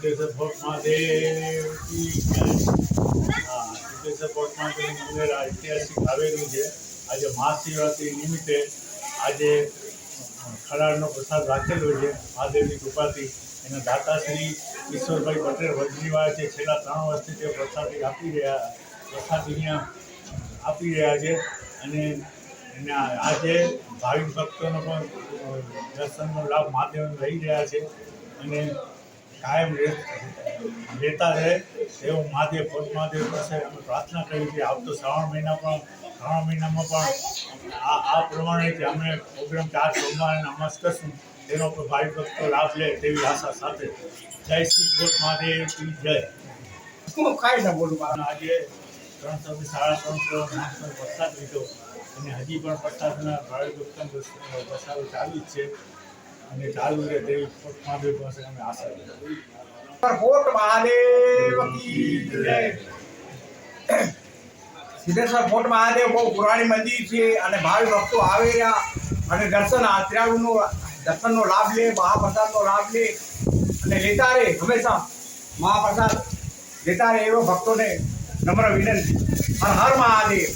સિદ્ધેશ્વર ભોગ મહાદેવ કી જય। સિદ્ધેશ્વર ભોગ મહાદેવ મંદિર ઐતિહાસિક આવેલું છે। આજે મહાશિવરાત્રિ નિમિત્તે આજે ખરાડનો પ્રસાદ રાખેલો છે મહાદેવની કૃપાથી। એના દાતા શ્રી ઈશ્વરભાઈ પટેલ વજરીવાળા છે, છેલ્લા 3 વર્ષથી તે પ્રસાદી આપી રહ્યા છે અને આજે ભાવિક ભક્તોનો પણ દર્શનનો લાભ મહાદેવને લઈ રહ્યા છે અને કાયમ લેતા રહે એવું મહાદેવ ભોગ મહાદેવ પાસે અમે પ્રાર્થના કરી છે। આવતો શ્રાવણ મહિનામાં પણ આ પ્રમાણે જ અમે પ્રોગ્રામ 4 સોમવારના અમાસ કરશું, તેનો પણ ભાવિક ભક્તો લાભ લે તેવી આશા સાથે જય શ્રી ભોગ મહાદેવ કી જય। આજે 300 માણસોનો પ્રસાદ લીધો અને હજી પણ પ્રસાદના ભાવિક ભક્તોનો પ્રસાદ ચાલુ જ છે અને ચાલુ રહે તેવી ભોગ મહાદેવ પાસે અમે આશા રાખીએ। ભોગ મહાદેવ કી જય। સિદ્ધેશ્વર ભોગ મહાદેવ બહુ પુરાણી મંદિર છે અને ભાવિ ભક્તો આવે રહ્યા અને દર્શનનો લાભ લે, મહાપ્રસાદનો લાભ લે અને લેતા રહે, હંમેશા મહાપ્રસાદ લેતા રહે એવો ભક્તોને નમ્ર વિનંતી। હર હર મહાદેવ।